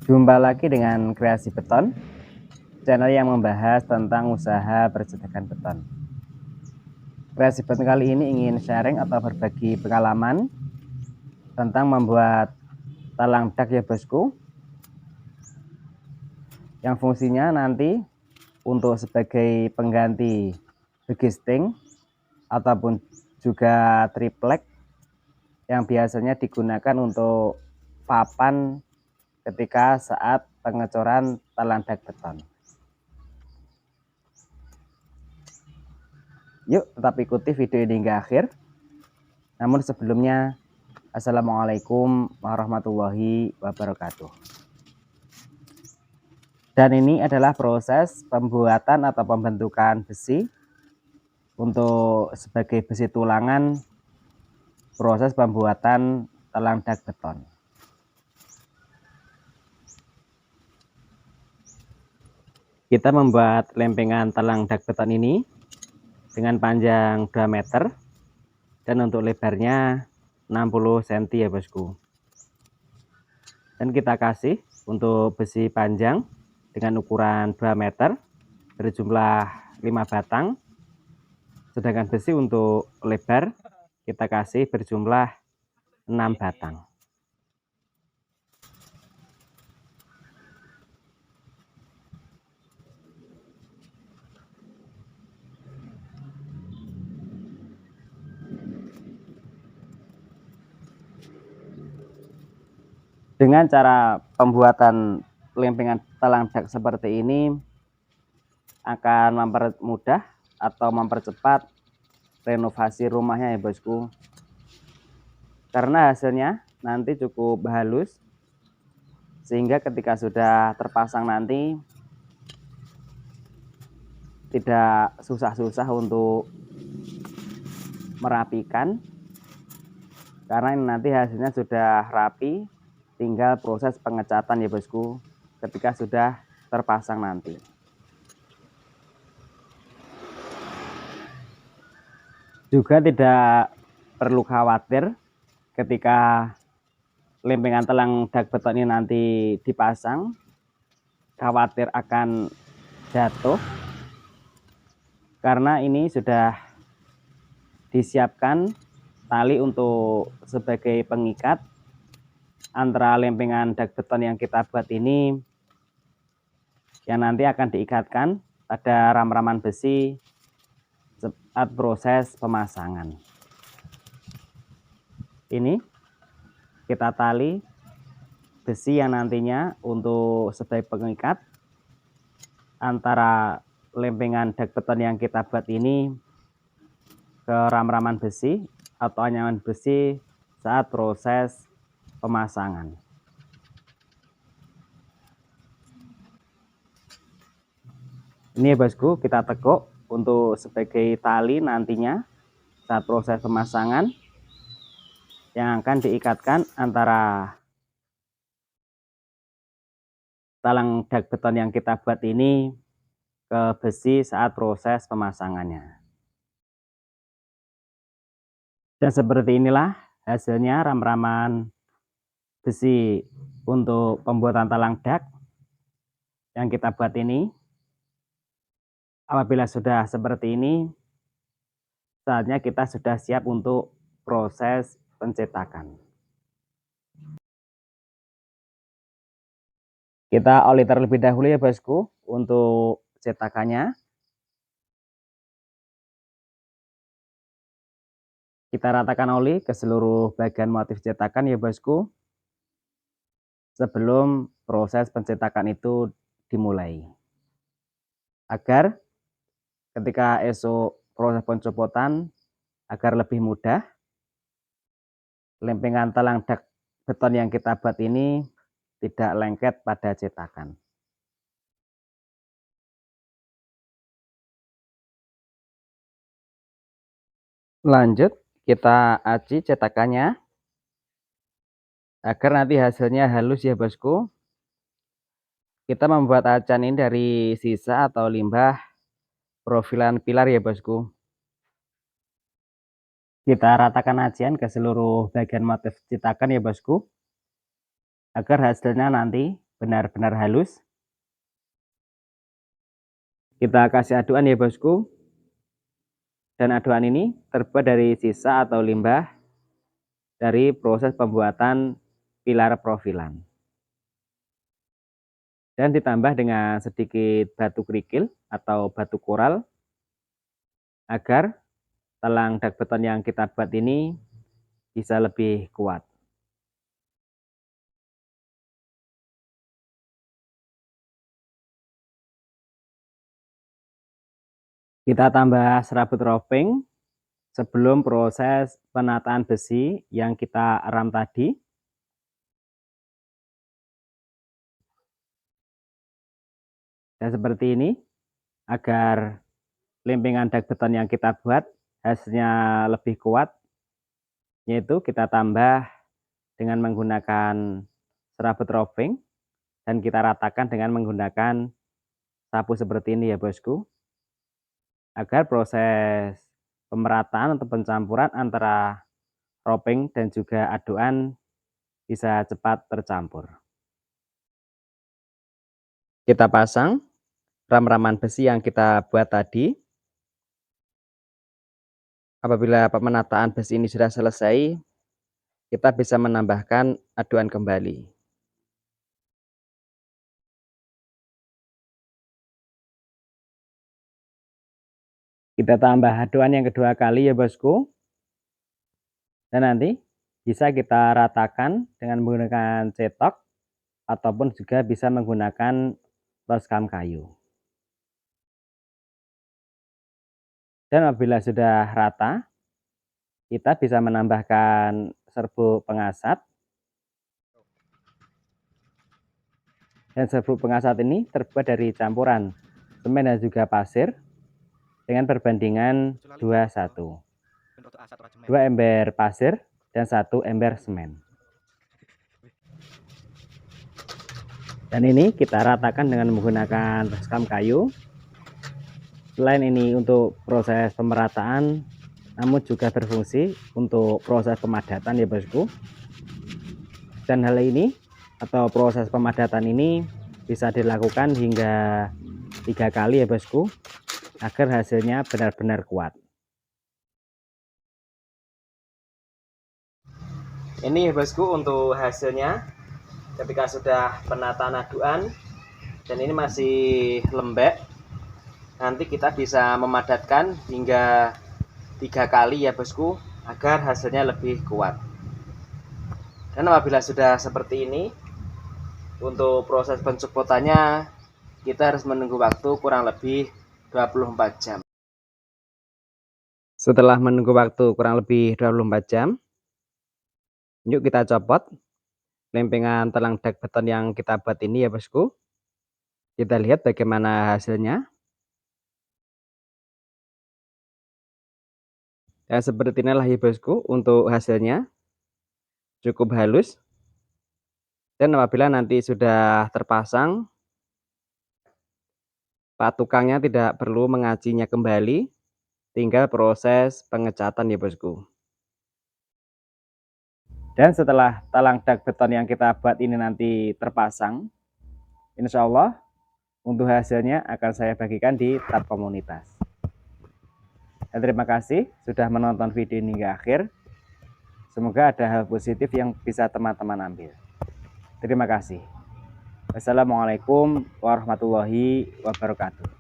Jumpa lagi dengan Kreasi Beton, channel yang membahas tentang usaha percetakan beton. Kreasi Beton kali ini ingin sharing atau berbagi pengalaman tentang membuat talang dak ya bosku, yang fungsinya nanti untuk sebagai pengganti begisting ataupun juga triplek yang biasanya digunakan untuk papan ketika saat pengecoran talang dak beton. Yuk tetap ikuti video ini hingga akhir. Namun sebelumnya, Assalamualaikum warahmatullahi wabarakatuh. Dan ini adalah proses pembuatan atau pembentukan besi untuk sebagai besi tulangan proses pembuatan talang dak beton. Kita membuat lempengan talang dak beton ini dengan panjang 2 meter dan untuk lebarnya 60 cm ya bosku. Dan kita kasih untuk besi panjang dengan ukuran 2 meter berjumlah 5 batang, sedangkan besi untuk lebar kita kasih berjumlah 6 batang. Dengan cara pembuatan lempengan talang dak seperti ini akan mempermudah atau mempercepat renovasi rumahnya ya bosku, karena hasilnya nanti cukup halus sehingga ketika sudah terpasang nanti tidak susah-susah untuk merapikan, karena ini nanti hasilnya sudah rapi, tinggal proses pengecatan ya bosku ketika sudah terpasang nanti. Juga tidak perlu khawatir ketika lempengan talang dak beton ini nanti dipasang khawatir akan jatuh, karena ini sudah disiapkan tali untuk sebagai pengikat antara lempengan dak beton yang kita buat ini yang nanti akan diikatkan pada ram-raman besi saat proses pemasangan. Ini kita tali besi yang nantinya untuk sebagai pengikat antara lempengan dak beton yang kita buat ini ke ram-raman besi atau anyaman besi saat proses pemasangan. Ini ya bosku, kita tekuk untuk sebagai tali nantinya saat proses pemasangan yang akan diikatkan antara talang dak beton yang kita buat ini ke besi saat proses pemasangannya. Dan seperti inilah hasilnya ram-raman besi untuk pembuatan talang dak yang kita buat ini. Apabila sudah seperti ini, saatnya kita sudah siap untuk proses pencetakan. Kita oli terlebih dahulu ya bosku untuk cetakannya. Kita ratakan oli ke seluruh bagian motif cetakan ya bosku, sebelum proses pencetakan itu dimulai, agar ketika esok proses pencopotan agar lebih mudah, lempengan talang dak beton yang kita buat ini tidak lengket pada cetakan. Lanjut kita aci cetakannya agar nanti hasilnya halus ya bosku. Kita membuat acan ini dari sisa atau limbah profilan pilar ya bosku. Kita ratakan acian ke seluruh bagian motif cetakan ya bosku, agar hasilnya nanti benar-benar halus. Kita kasih aduan ya bosku. Dan aduan ini terbuat dari sisa atau limbah dari proses pembuatan pilar profilan. Dan ditambah dengan sedikit batu kerikil atau batu koral agar talang dak beton yang kita buat ini bisa lebih kuat. Kita tambah serabut roping sebelum proses penataan besi yang kita ram tadi. Dan seperti ini agar lempengan dak beton yang kita buat hasilnya lebih kuat, yaitu kita tambah dengan menggunakan serabut roping dan kita ratakan dengan menggunakan sapu seperti ini ya bosku, agar proses pemerataan atau pencampuran antara roping dan juga aduan bisa cepat tercampur. Kita pasang ram-raman besi yang kita buat tadi. Apabila pemenataan besi ini sudah selesai, kita bisa menambahkan aduan kembali. Kita tambah aduan yang kedua kali ya bosku. Dan nanti bisa kita ratakan dengan menggunakan cetok ataupun juga bisa menggunakan loskam kayu. Dan apabila sudah rata, kita bisa menambahkan serbuk pengasat. Dan serbuk pengasat ini terbuat dari campuran semen dan juga pasir dengan perbandingan 2:1. 2 ember pasir dan 1 ember semen. Dan ini kita ratakan dengan menggunakan loskam kayu. Selain ini untuk proses pemerataan, namun juga berfungsi untuk proses pemadatan ya bosku. Dan hal ini atau proses pemadatan ini bisa dilakukan hingga 3 kali ya bosku, agar hasilnya benar-benar kuat. Ini ya bosku untuk hasilnya ketika sudah penataan aduan dan ini masih lembek. Nanti kita bisa memadatkan hingga 3 kali ya bosku, agar hasilnya lebih kuat. Dan apabila sudah seperti ini, untuk proses pencopotannya kita harus menunggu waktu kurang lebih 24 jam. Setelah menunggu waktu kurang lebih 24 jam, yuk kita copot lempengan talang dak beton yang kita buat ini ya bosku. Kita lihat bagaimana hasilnya. Dan seperti inilah ya bosku untuk hasilnya, cukup halus. Dan apabila nanti sudah terpasang, pak tukangnya tidak perlu mengacinya kembali, tinggal proses pengecatan ya bosku. Dan setelah talang dak beton yang kita buat ini nanti terpasang, insya Allah untuk hasilnya akan saya bagikan di tab komunitas. Dan terima kasih sudah menonton video ini hingga akhir. Semoga ada hal positif yang bisa teman-teman ambil. Terima kasih. Wassalamualaikum warahmatullahi wabarakatuh.